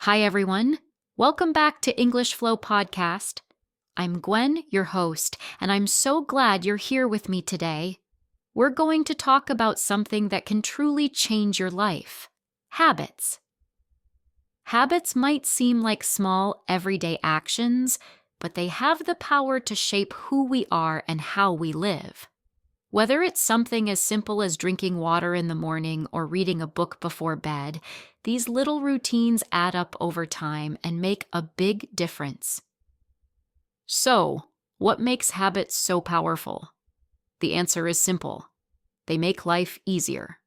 Hi, everyone. Welcome back to English Flow Podcast. I'm Gwen, your host, and I'm so glad you're here with me today. We're going to talk about something that can truly change your life: habits. Habits might seem like small, everyday actions, but they have the power to shape who we are and how we live. Whether it's something as simple as drinking water in the morning or reading a book before bed, these little routines add up over time and make a big difference. So, what makes habits so powerful? The answer is simple. They make life easier.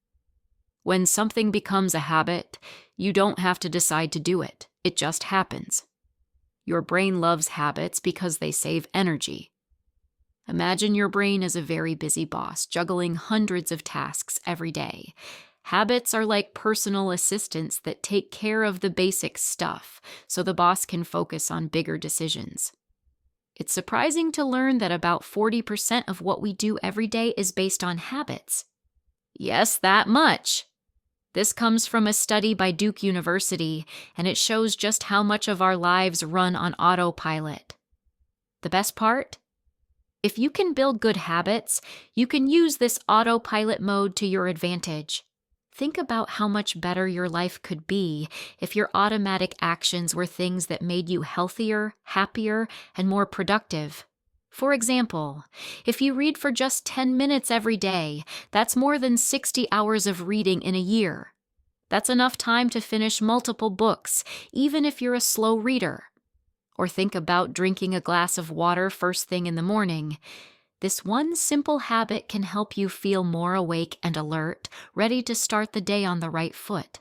When something becomes a habit, you don't have to decide to do it. It just happens. Your brain loves habits because they save energy. Imagine your brain as a very busy boss, juggling hundreds of tasks every day. Habits are like personal assistants that take care of the basic stuff, so the boss can focus on bigger decisions. It's surprising to learn that about 40% of what we do every day is based on habits. Yes, that much. This comes from a study by Duke University, and it shows just how much of our lives run on autopilot. The best part? If you can build good habits, you can use this autopilot mode to your advantage. Think about how much better your life could be if your automatic actions were things that made you healthier, happier, and more productive. For example, if you read for just 10 minutes every day, that's more than 60 hours of reading in a year. That's enough time to finish multiple books, even if you're a slow reader. Or think about drinking a glass of water first thing in the morning. This one simple habit can help you feel more awake and alert, ready to start the day on the right foot.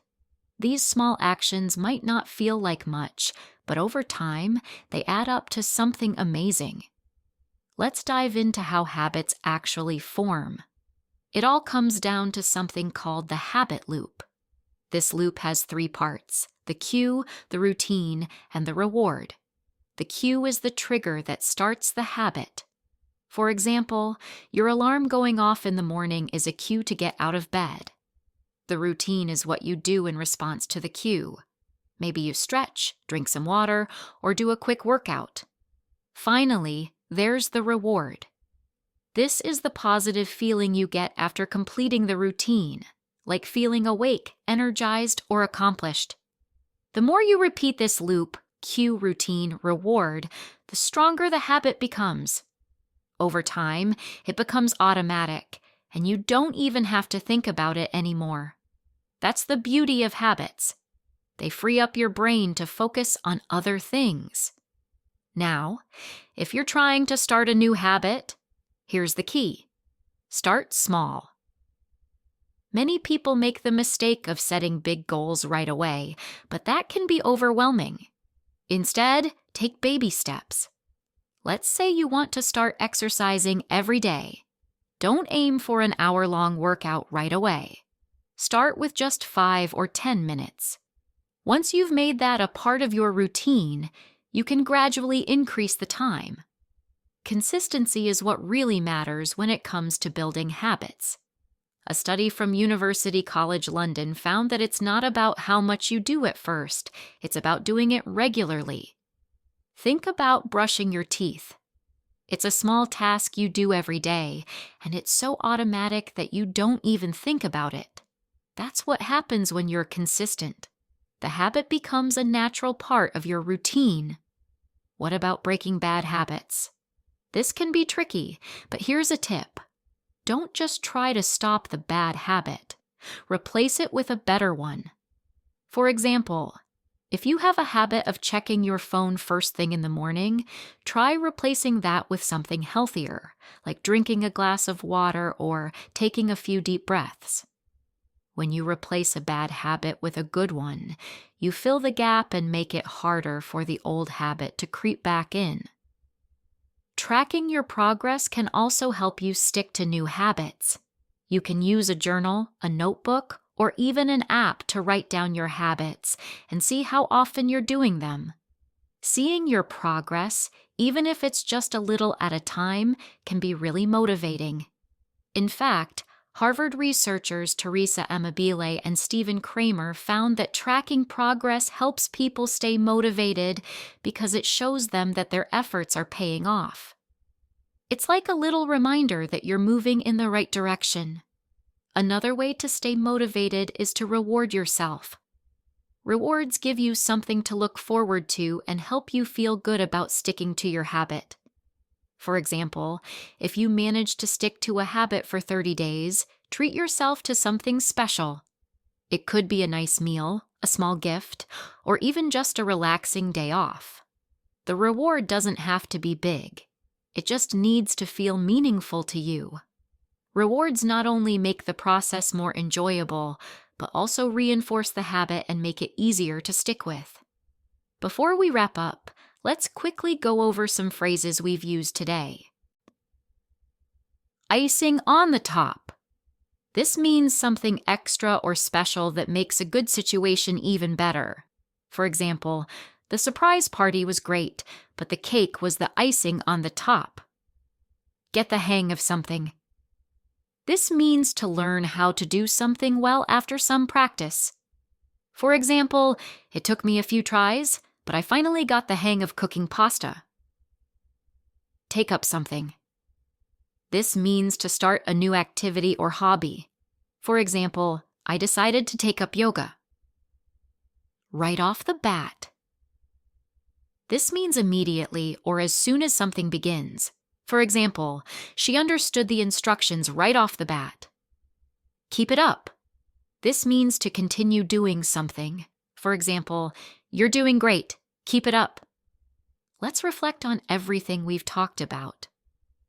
These small actions might not feel like much, but over time, they add up to something amazing. Let's dive into how habits actually form. It all comes down to something called the habit loop. This loop has 3 parts: the cue, the routine, and the reward. The cue is the trigger that starts the habit. For example, your alarm going off in the morning is a cue to get out of bed. The routine is what you do in response to the cue. Maybe you stretch, drink some water, or do a quick workout. Finally, there's the reward. This is the positive feeling you get after completing the routine, like feeling awake, energized, or accomplished. The more you repeat this loop, cue, routine, reward, the stronger the habit becomes. Over time, it becomes automatic, and you don't even have to think about it anymore. That's the beauty of habits. They free up your brain to focus on other things. Now, if you're trying to start a new habit, here's the key. Start small. Many people make the mistake of setting big goals right away, but that can be overwhelming. Instead, take baby steps. Let's say you want to start exercising every day. Don't aim for an hour-long workout right away. Start with just 5 or 10 minutes. Once you've made that a part of your routine, you can gradually increase the time. Consistency is what really matters when it comes to building habits. A study from University College London found that it's not about how much you do at first, it's about doing it regularly. Think about brushing your teeth. It's a small task you do every day, and it's so automatic that you don't even think about it. That's what happens when you're consistent. The habit becomes a natural part of your routine. What about breaking bad habits? This can be tricky, but here's a tip. Don't just try to stop the bad habit. Replace it with a better one. For example, if you have a habit of checking your phone first thing in the morning, try replacing that with something healthier, like drinking a glass of water or taking a few deep breaths. When you replace a bad habit with a good one, you fill the gap and make it harder for the old habit to creep back in. Tracking your progress can also help you stick to new habits. You can use a journal, a notebook, or even an app to write down your habits and see how often you're doing them. Seeing your progress, even if it's just a little at a time, can be really motivating. In fact, Harvard researchers Teresa Amabile and Stephen Kramer found that tracking progress helps people stay motivated because it shows them that their efforts are paying off. It's like a little reminder that you're moving in the right direction. Another way to stay motivated is to reward yourself. Rewards give you something to look forward to and help you feel good about sticking to your habit. For example, if you manage to stick to a habit for 30 days, treat yourself to something special. It could be a nice meal, a small gift, or even just a relaxing day off. The reward doesn't have to be big. It just needs to feel meaningful to you. Rewards not only make the process more enjoyable, but also reinforce the habit and make it easier to stick with. Before we wrap up, let's quickly go over some phrases we've used today. Icing on the top. This means something extra or special that makes a good situation even better. For example, the surprise party was great, but the cake was the icing on the top. Get the hang of something. This means to learn how to do something well after some practice. For example, it took me a few tries, but I finally got the hang of cooking pasta. Take up something. This means to start a new activity or hobby. For example, I decided to take up yoga. Right off the bat. This means immediately or as soon as something begins. For example, she understood the instructions right off the bat. Keep it up. This means to continue doing something. For example, you're doing great. Keep it up. Let's reflect on everything we've talked about.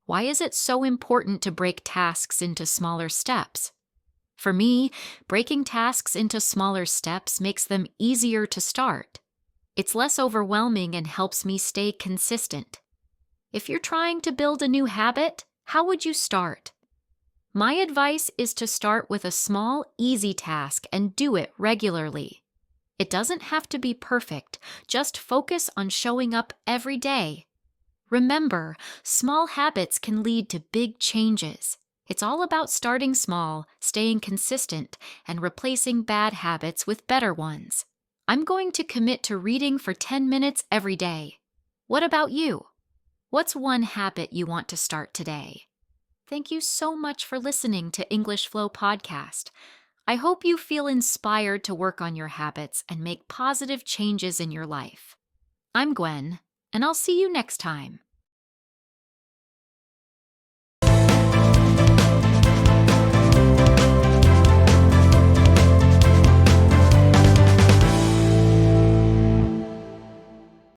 Why is it so important to break tasks into smaller steps? For me, breaking tasks into smaller steps makes them easier to start. It's less overwhelming and helps me stay consistent. If you're trying to build a new habit, how would you start? My advice is to start with a small, easy task and do it regularly. It doesn't have to be perfect, just focus on showing up every day. Remember, small habits can lead to big changes. It's all about starting small, staying consistent, and replacing bad habits with better ones. I'm going to commit to reading for 10 minutes every day. What about you? What's one habit you want to start today? Thank you so much for listening to English Flow Podcast. I hope you feel inspired to work on your habits and make positive changes in your life. I'm Gwen, and I'll see you next time.